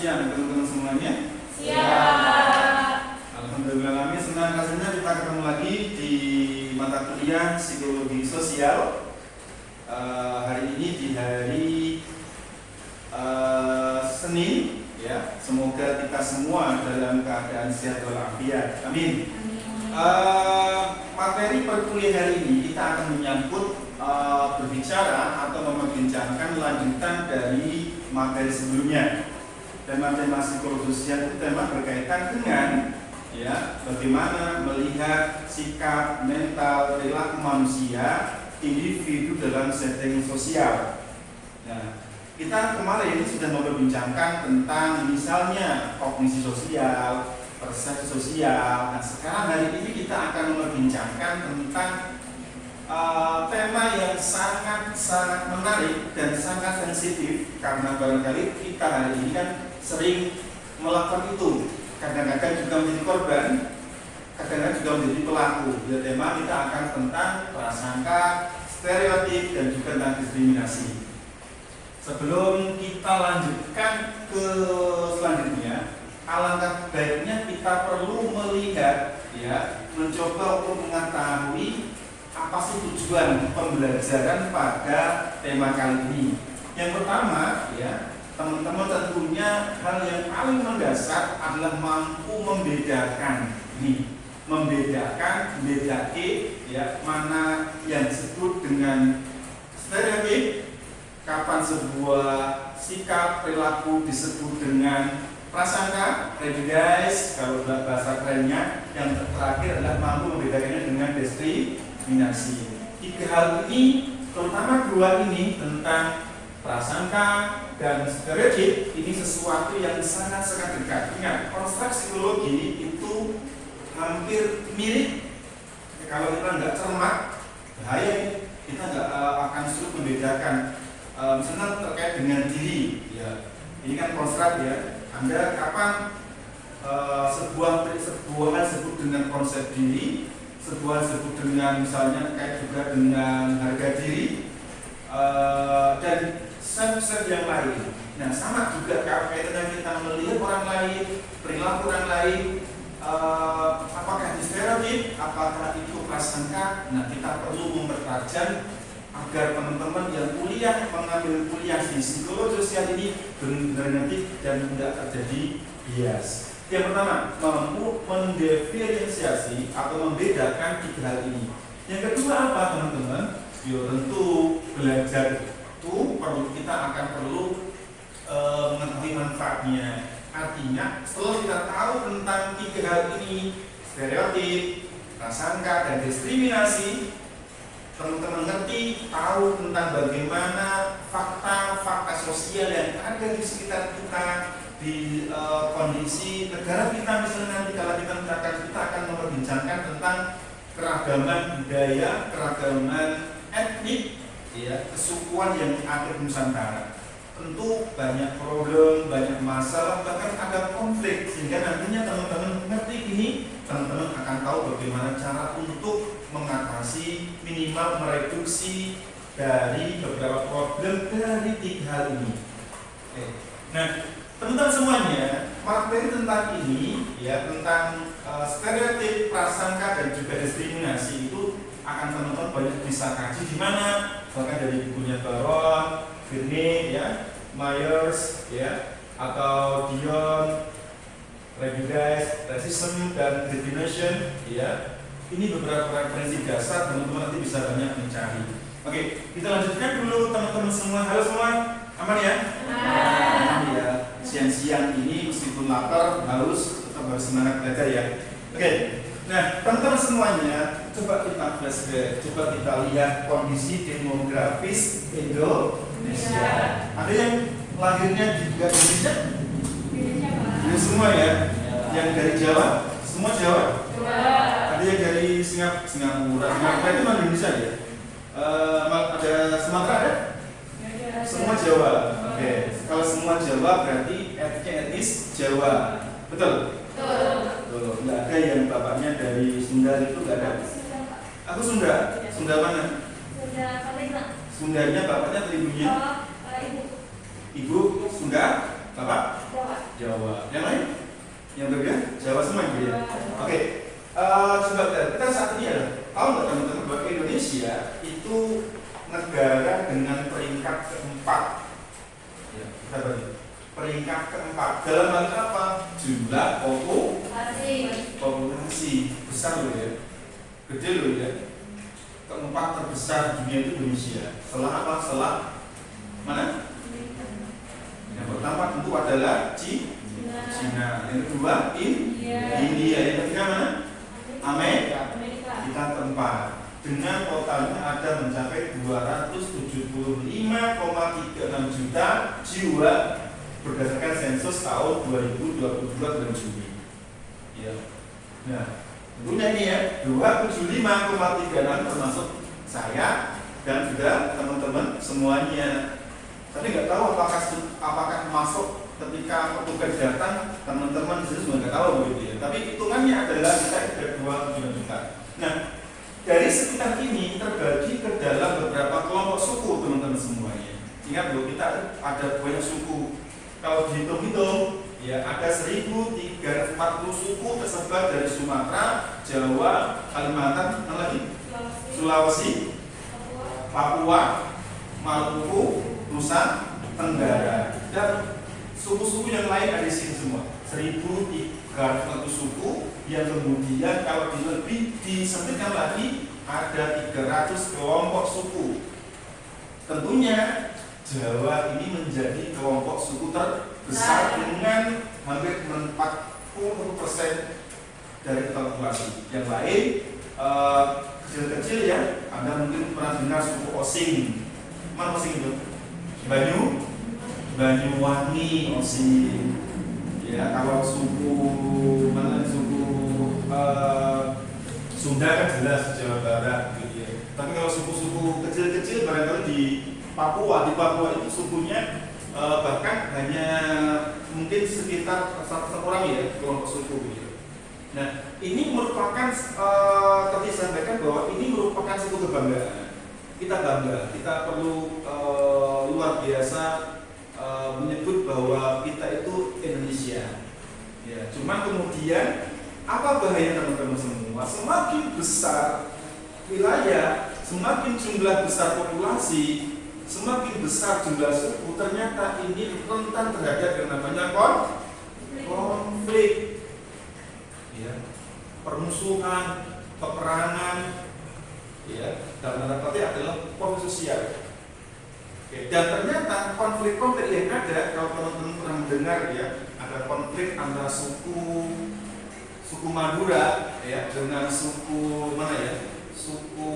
siang teman-teman semuanya. Siap. Alhamdulillah, kami senang rasanya kita ketemu lagi di mata kuliah psikologi sosial. Hari ini di hari Senin, ya. Semoga kita semua dalam keadaan sehat walafiat. Amin. Materi perkuliahan hari ini kita akan menyangkut berbicara atau memperbincangkan lanjutan dari materi sebelumnya. Dan materi psikologi sosial itu tema berkaitan dengan bagaimana melihat sikap, mental, perilaku manusia, individu dalam setting sosial. Nah, kita kemarin sudah memperbincangkan tentang misalnya kognisi sosial, persepsi sosial. Nah, sekarang hari ini kita akan memperbincangkan tentang tema yang sangat menarik dan sangat sensitif, karena barangkali kita hari ini kan sering melakukan itu. Kadang-kadang juga menjadi korban, kadang-kadang juga menjadi pelaku. Ya, tema kita akan tentang prasangka, stereotip, dan juga tentang diskriminasi. Sebelum kita lanjutkan ke selanjutnya, alangkah baiknya kita perlu melihat, mencoba untuk mengetahui apa sih tujuan pembelajaran pada tema kali ini. Yang pertama, teman-teman tentunya hal yang paling mendasar adalah mampu membedakan mana yang disebut dengan stereotip, kapan sebuah sikap perilaku disebut dengan prasangka, prejudice kalau bahasa kerennya. Yang terakhir adalah mampu membedakannya dengan diskriminasi. Tiga hal ini, terutama dua ini tentang prasangka dan stereotip, ini sesuatu yang sangat dekat. Ingat, konstruk psikologi itu hampir mirip. Kalau kita nggak cermat, bahaya, kita nggak akan sulit membedakan. Misalnya terkait dengan diri, ini kan konstruk Anda kapan sebuah hal disebut dengan konsep diri, sebuah disebut dengan misalnya terkait juga dengan harga diri, dan self yang lain. Nah, sama juga kaitannya kita melihat orang lain, perilaku orang lain, apakah itu stereotip, apakah itu prasangka. Nah, kita perlu mempertajam agar teman-teman yang mengambil kuliah di psikologi sosial ini benar-benar dan tidak terjadi bias. Yang pertama, mampu mendiferensiasi atau membedakan tiga hal ini. Yang kedua apa, teman-teman? Tentu belajar itu kita akan perlu mengetahui manfaatnya. Artinya, setelah kita tahu tentang tiga hal ini, stereotip, prasangka, dan diskriminasi, teman-teman ngerti, tahu tentang bagaimana fakta sosial yang ada di sekitar kita, di kondisi negara kita. Misalnya nanti kalau kita akan memperbincangkan tentang keragaman budaya, keragaman etnik, kesukuan yang ada di Nusantara. Tentu banyak problem, banyak masalah, bahkan ada konflik, sehingga nantinya teman-teman mengerti ini, teman-teman akan tahu bagaimana cara untuk mengatasi, minimal mereduksi dari beberapa problem dari tiga hal ini. Nah, teman-teman semuanya, materi tentang ini, tentang stereotip, prasangka, dan juga diskriminasi itu akan teman-teman banyak bisa kaji di mana, bahkan dari bukunya Baron, Verne, Myers, atau Dion, Prejudice, Racism, dan Discrimination, Ini beberapa referensi dasar, teman-teman nanti bisa banyak mencari. Oke, kita lanjutkan dulu teman-teman semua. Halo semua, aman ya? Aman ya. Siang-siang ini meskipun lapar, haus, tetap harus semangat belajar ya. Oke, nah teman-teman semuanya, coba kita flashback, coba kita lihat kondisi demografis Indonesia. Ada yang lahirnya juga di Indonesia? Ini semua ya? Yang dari Jawa? Semua Jawa? Ada yang dari Singapura itu mana Indonesia ya? Ada Sumatera ada? Semua Jawa. Oke. Kalau semua Jawa berarti etnis Jawa. Betul? Betul. Nggak ada yang bapaknya dari Sunda itu, nggak ada? Aku Sunda. Sunda mana? Sunda Palembang. Sundanya bapaknya atau ibunya? Ibu. Ibu Sunda, bapak? Jawa. Jawa. Yang lain? Yang berbeda? Jawa semua gitu ya. Oke. Coba kita saat ini ada tahu nggak teman-teman bahwa Indonesia itu negara dengan peringkat keempat. Ya, kita bagi. Peringkat keempat dalam hal apa? Jumlah populasi besar loh ya, gede loh ya. Keempat terbesar dunia itu Indonesia. Setelah apa? Setelah mana? Yang pertama tentu adalah Cina. Yang kedua India. Yang ketiga mana? Amerika. Kita keempat. Dengan totalnya ada mencapai 275,36 juta jiwa berdasarkan sensus tahun 2022 bulan Juni. Ya. Nah, tentunya ini ya 275,36 termasuk saya dan juga teman-teman semuanya. Tapi nggak tahu apakah masuk ketika petugas datang, teman-teman di sini juga nggak tahu begitu ya. Tapi hitungannya adalah kita ada 2,9 juta. Nah, dari sekitar ini terbagi ke dalam beberapa kelompok suku teman-teman semuanya. Ingat bahwa kita ada banyak suku. Kalau dihitung-hitung, ya ada 1.340 suku tersebar dari Sumatera, Jawa, Kalimantan, Sulawesi, Papua, Maluku, Nusa Tenggara, dan suku-suku yang lain ada di sini semua. 1.300 suku yang kemudian kalau lebih disempitkan lagi ada 300 kelompok suku. Tentunya Jawa ini menjadi kelompok suku terbesar dengan hampir 40% dari total populasi. Yang lain kecil-kecil ya, Anda mungkin pernah dengar suku Osing. Mana Osing itu? Banyuwangi Osing. Ya, kalau suku Sunda kan jelas Jawa Barat gitu ya. Tapi kalau suku-suku kecil-kecil barangkali di Papua itu sukunya bahkan hanya mungkin sekitar 100 orang ya kelompok suku gitu. Nah, ini merupakan tadi saya sampaikan bahwa ini merupakan suatu kebanggaan. Kita bangga, kita perlu luar biasa menyebut bahwa kita itu Indonesia. Ya, cuman kemudian apa bahaya teman-teman semua? Semakin besar wilayah, semakin jumlah besar populasi, semakin besar jumlah suku, ternyata ini rentan terhadap yang namanya konflik, ya, permusuhan, peperangan, ya, dalam tanda petik adalah konflik sosial. Oke, dan ternyata konflik-konflik yang ada, kalau teman-teman pernah mendengar ya, ada konflik antara suku Madura ya dengan suku mana ya? Suku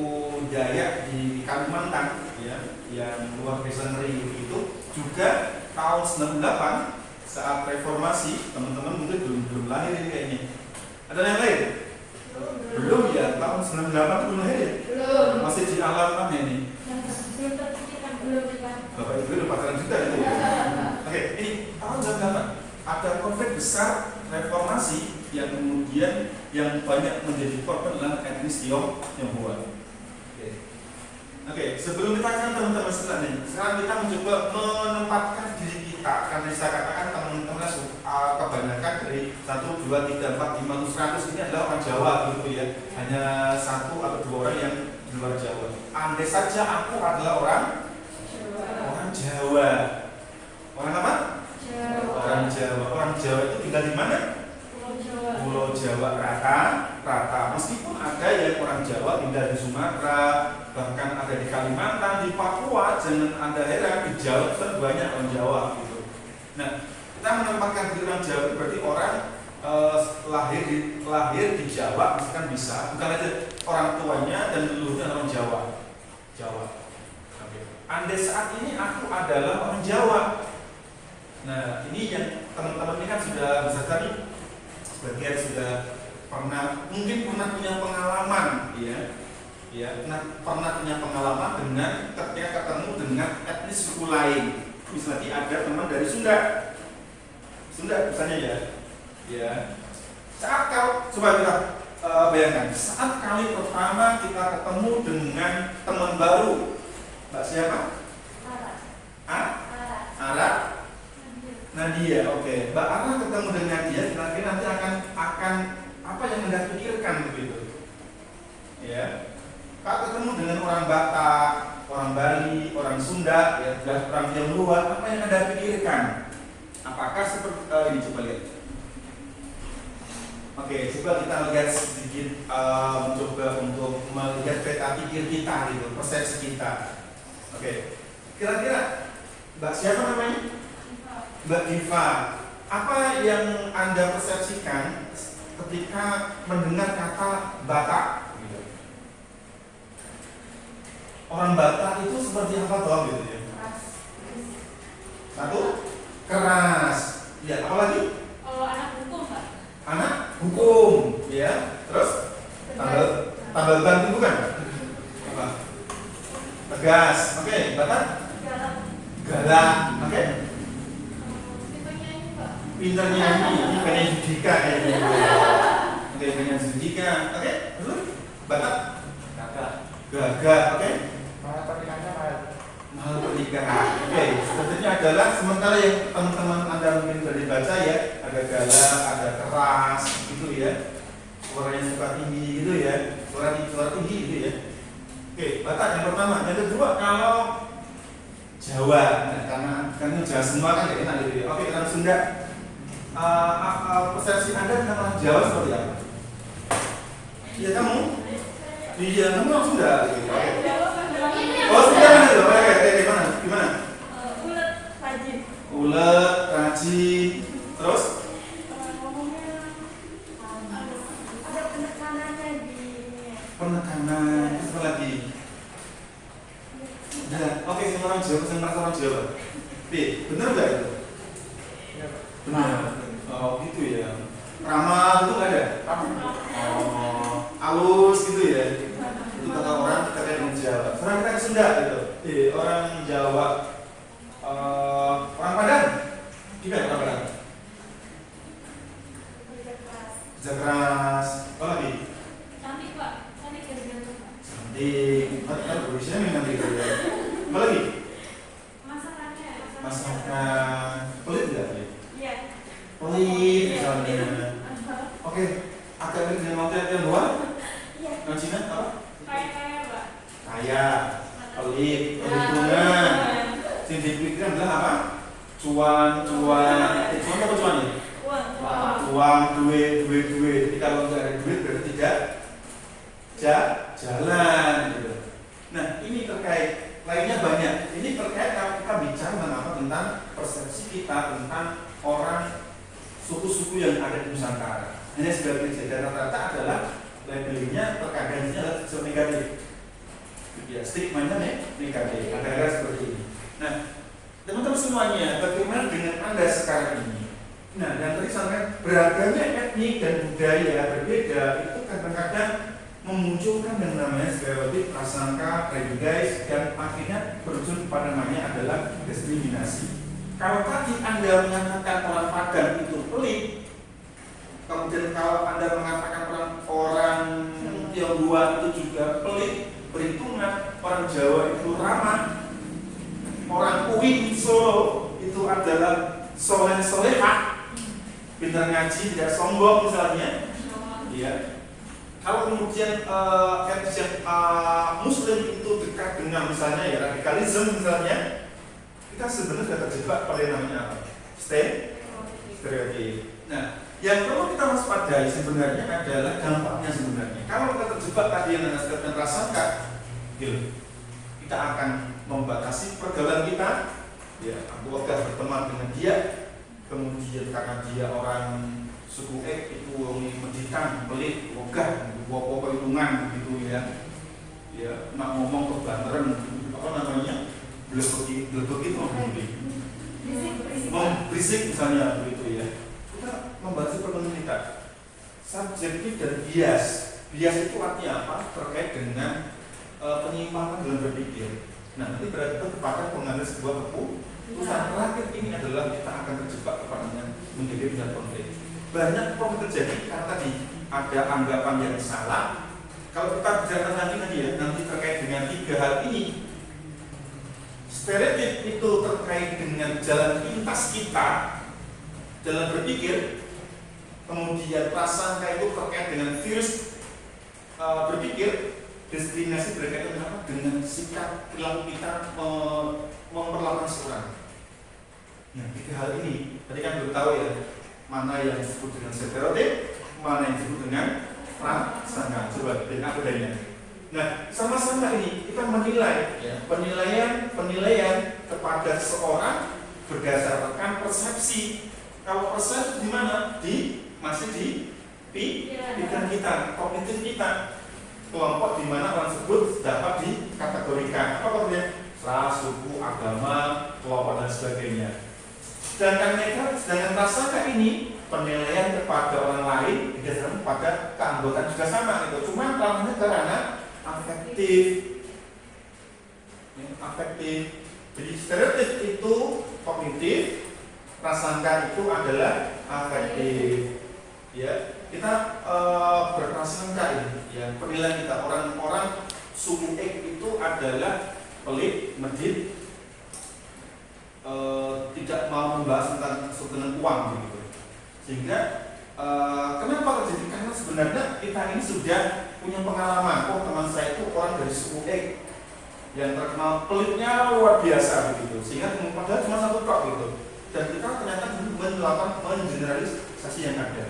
Dayak di Kalimantan ya, yang luar biasa ngeri itu juga tahun 98 saat reformasi, teman-teman mungkin belum lahir ini kayaknya. Ada yang lain? Belum ya, tahun 98 belum lahir ya? Belum. Masih di alam mana ini? Belum terpikirkan, belum ya. Bapak Ibu udah pacaran juga itu ya? Oke, ini tahun 98 ada konflik besar reformasi yang kemudian yang banyak menjadi korban adalah etnis Tionghoa. Oke, sebelum kita akan teman-teman sekarang kita mencoba menempatkan diri kita, karena saya katakan teman-teman kebanyakan dari 1, 2, 3, 4, 5, 100 ini adalah orang Jawa gitu ya, hanya 1 atau 2 orang yang di luar Jawa. Andai saja aku adalah orang Jawa. Orang apa? Orang Jawa. Orang Jawa itu tinggal di mana? Pulau Jawa rata. Meskipun ada yang orang Jawa tinggal di Sumatera, bahkan ada di Kalimantan, di Papua, jangan Anda heran, di Jawa kan banyak orang Jawa gitu. Nah, kita menempatkan diri orang Jawa itu berarti orang lahir di Jawa, misalkan bisa, bukan aja orang tuanya dan leluhurnya orang Jawa. Andai saat ini aku adalah orang Jawa. Nah, ini yang teman-teman ini kan sudah bisa tadi, sebagian sudah mungkin pernah punya pengalaman, pernah punya pengalaman dengan ketika ketemu dengan etnis suku lain. Misalnya ada teman dari Sunda misalnya ya. Saat coba kita bayangkan, saat kali pertama kita ketemu dengan teman baru, Mbak siapa? Ara. Nah, Nadia, oke. Mbak Ara ketemu dengan dia, kira-kira nanti akan apa yang Anda pikirkan begitu? Ya. Kak ketemu dengan orang Batak, orang Bali, orang Sunda, ya, orang Tionghoa, apa yang Anda pikirkan? Apakah seperti ini, coba lihat. Oke, coba kita lihat sedikit, mencoba untuk melihat peta pikir kita, gitu, persepsi kita. Oke, kira-kira Mbak siapa namanya? Mbak Diva. Apa yang Anda persepsikan ketika mendengar kata Batak? Gitu. Orang Batak itu seperti apa toh, gitu ya? Satu, keras. Ya, apa lagi? Anak hukum, Pak. Anak hukum, ya. Terus tambal ban itu bukan? Apa? Tegas. Oke, Batak? Galak. Oke. Pintar nyanyi. Ini pengen Judika kayaknya. Oke, pengen Judika. Oke, terus Batak? Gagah. Oke. Mahal pernikahan. Oke, sebenarnya adalah sementara yang teman-teman Anda mungkin sudah dibaca ya, ada galak, ada keras, gitu ya. Suaranya suka tinggi gitu ya, suara tinggi gitu ya. Oke, Batak yang pertama. Yang kedua, kalau Jawa, nah, karena Jawa semua kan ya enak gitu ya. Oke, orang Sunda. Persepsi Anda tentang orang Jawa seperti apa? Iya kamu? Iya kamu orang Sunda. Oke. Oh Sunda mana itu? Oke, gimana? Ulet, rajin. Ulet, rajin. Terus? Ngomongnya ada penekanannya di. Penekanan. Terus apa lagi? Nah, oke, sama orang Jawa, sama orang Jawa. Bener nggak itu? Benar. Oh gitu ya. Ramah itu nggak ada? Oh, halus gitu ya. Itu kata orang terkait dengan Jawa. Sekarang kita ke Sunda gitu. Orang Jawa, orang Padang. Gimana orang Padang? Kerja keras. Apa lagi? Cantik, Pak. Cantik dari ganteng, Pak. Cantik. Kan berusia memang gitu ya. Apa lagi? Masakan. Pelit nggak? Iya. Pelit misalnya. Oke. Agak mirip dengan waktu yang luar. Iya. Yang Cina apa? Kaya, Pak. Kaya, pelit, perhitungan. Yang dipikirkan adalah apa? Cuan. Cuan apa cuannya? Uang, duit. Jadi kalau nggak ada duit berarti tidak jalan. Gitu. Nah ini terkait, lainnya banyak. Ini terkait kalau kita bicara tentang persepsi kita tentang orang suku-suku yang ada di Nusantara. Hanya sebagai saja rata-rata adalah labelnya terkadang adalah negatif. Ya, stigmanya negatif. Ada seperti ini. Nah, teman-teman semuanya, bagaimana dengan Anda sekarang ini? Nah, dan tadi sampaikan beragamnya etnik dan budaya berbeda itu kadang-kadang memunculkan yang namanya stereotip, prasangka, prejudice, dan akhirnya berujung pada namanya adalah diskriminasi. Kalau tadi Anda mengatakan orang Padang itu pelit, kemudian kalau Anda mengatakan orang Tionghoa itu juga pelit, perhitungan, orang Jawa itu ramah, orang Uin Solo itu adalah soleh-solehah, pintar ngaji, tidak sombong misalnya, ya. Kalau kemudian Muslim itu dekat dengan misalnya ya radikalisme misalnya, kita sebenarnya sudah terjebak pada namanya apa? Stereotip. Nah, yang perlu kita waspadai sebenarnya adalah dampaknya sebenarnya. Kalau kita terjebak tadi yang namanya stereotip prasangka, kita akan membatasi pergaulan kita. Ya, aku agak berteman dengan dia, kemudian karena dia orang suku itu pendidikan, pelit, ogah, bawa perhitungan gitu ya. Ya, nak ngomong kebanteran apa namanya? Belebek itu berisik misalnya begitu ya. Kita membatasi pergaulan kita. Subjektif dan bias. Bias itu artinya apa? Terkait dengan penyimpangan dalam berpikir. Nah, nanti berarti kepada pengambil sebuah keputusan terakhir ini adalah kita akan terjebak kepadanya menjadi pindah konflik. Banyak konflik terjadi karena tadi ada anggapan yang salah. Kalau kita bicara tadi ya, nanti terkait dengan tiga hal ini, stereotip itu terkait dengan jalan pintas kita dalam berpikir, kemudian prasangka itu terkait dengan virus berpikir, diskriminasi berkaitan dengan apa? Dengan sikap perilaku kita memperlakukan seorang. Nah, tiga hal ini tadi kan belum tahu ya, mana yang disebut dengan stereotip, mana yang disebut dengan prasangka. Coba dengan bedanya. Nah, sama-sama ini kita menilai ya, penilaian kepada seseorang berdasarkan persepsi. Kalau persepsi di mana? Masih di pikiran kita, kognitif kita. Kelompok di mana orang tersebut dapat dikategorikan apa kemudian ras, suku, agama, kelompok dan sebagainya. Sedangkan prasangka ini penilaian kepada orang lain berdasarkan pada keanggotaan juga sama gitu. Cuma ranahnya ke ranah afektif. Jadi stereotip itu kognitif, prasangka itu adalah afektif. Ya, kita berprasangka ini, ya, penilaian kita orang-orang suku X itu adalah pelit, medit, tidak mau membahas tentang uang begitu. Sehingga kenapa terjadi? Karena sebenarnya kita ini sudah punya pengalaman. Oh, teman saya itu orang dari suku X yang terkenal pelitnya luar biasa begitu. Sehingga padahal cuma satu tok gitu. Dan kita ternyata melakukan mengeneralisasi yang ada.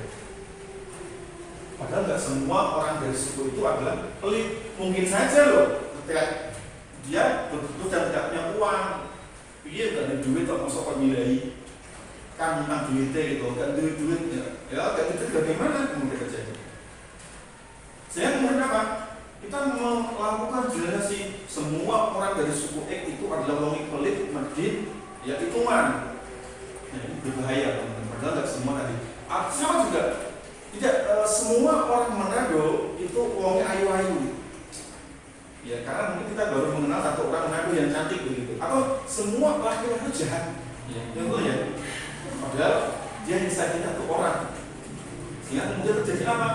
Padahal nggak semua orang dari suku itu adalah pelit. Mungkin saja loh, ketika dia betul-betul dan tidak punya uang, dia nggak ada duit atau masuk pemilih, kan tentang duitnya gitu, nggak ada duitnya, ya nggak itu bagaimana kemudian terjadi? Saya kemudian apa? Kita melakukan generasi semua orang dari suku X itu adalah orang pelit, medit, ya hitungan. Nah, ini berbahaya teman-teman. Padahal nggak semua tadi. Sama juga. Tidak semua orang Manado itu uangnya ayu-ayu. Ya, karena mungkin kita baru mengenal satu orang Manado yang cantik begitu. Atau semua laki-laki jahat. Ya, contohnya. Padahal dia bisa satu orang. Sehingga kemudian terjadi apa?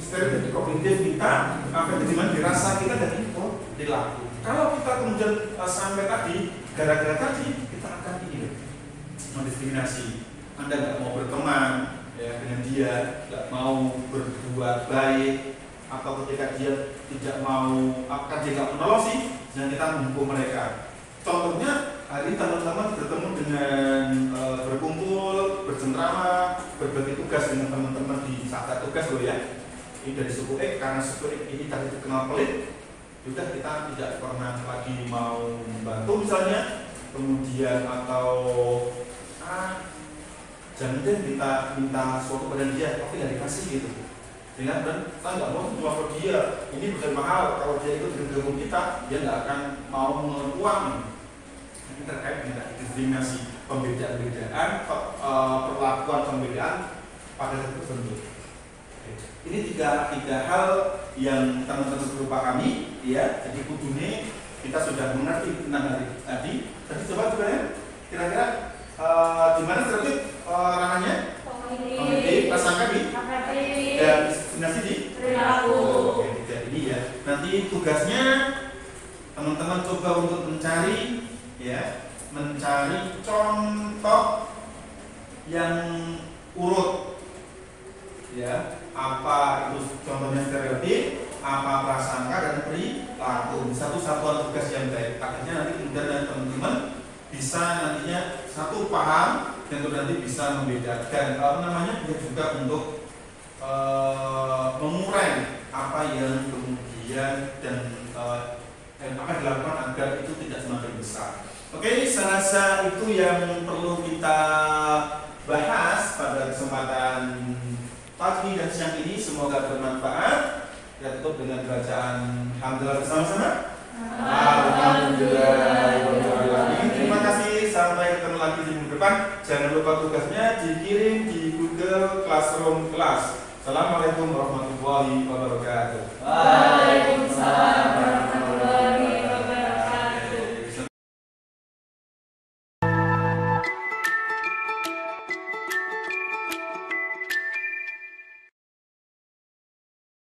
Stereotip kognitif kita, apa yang dirasa kita dan itu dilaku. Kalau kita kemudian sampai tadi, gara-gara tadi kita akan ini mendiskriminasi. Anda nggak mau berteman ya, dengan dia, nggak mau berbuat baik, atau ketika dia tidak mau, akan dia nggak menolong sih, dan kita menghukum mereka. Contohnya hari teman-teman bertemu dengan berkumpul, bercengkrama, berbagi tugas dengan teman-teman di saat tugas loh ya. Ini dari suku X, karena suku X ini tadi dikenal pelit, sudah kita tidak pernah lagi mau membantu misalnya, kemudian atau jangan deh minta suatu pada dia, tapi nggak dikasih gitu. Sehingga dan kita nggak mau jual ke dia, ini bukan mahal. Kalau dia itu bergabung kita, dia nggak akan mau mengeluarkan uang. Ini terkait dengan diskriminasi, pembedaan, perlakuan pembedaan pada tertentu. Ini tiga hal yang teman-teman perlu pahami, ya. Jadi kudune kita sudah mengerti tentang hari tadi. Tapi coba sebenarnya kira-kira di mana stereotip ranahnya? Kognitif, prasangka dan diskriminasi di perilaku. Oke, tidak ini ya. Nanti tugasnya teman-teman coba untuk mencari contoh yang urut, ya. Apa itu contohnya stereotip, apa prasangka dan perilaku. Satu satuan tugas yang baik. Akhirnya nanti kemudian teman-teman bisa nantinya satu paham dan nanti bisa membedakan dia juga untuk mengurai apa yang kemudian dan apa dilakukan agar itu tidak semakin besar. Oke, saya rasa itu yang perlu kita bahas pada kesempatan pagi dan siang ini. Semoga bermanfaat. Kita tutup dengan bacaan hamdalah bersama-sama. Alhamdulillah. Terima kasih, sampai ketemu lagi di minggu depan. Jangan lupa tugasnya dikirim di Google Classroom Class. Assalamualaikum warahmatullahi wabarakatuh. Waalaikumsalam.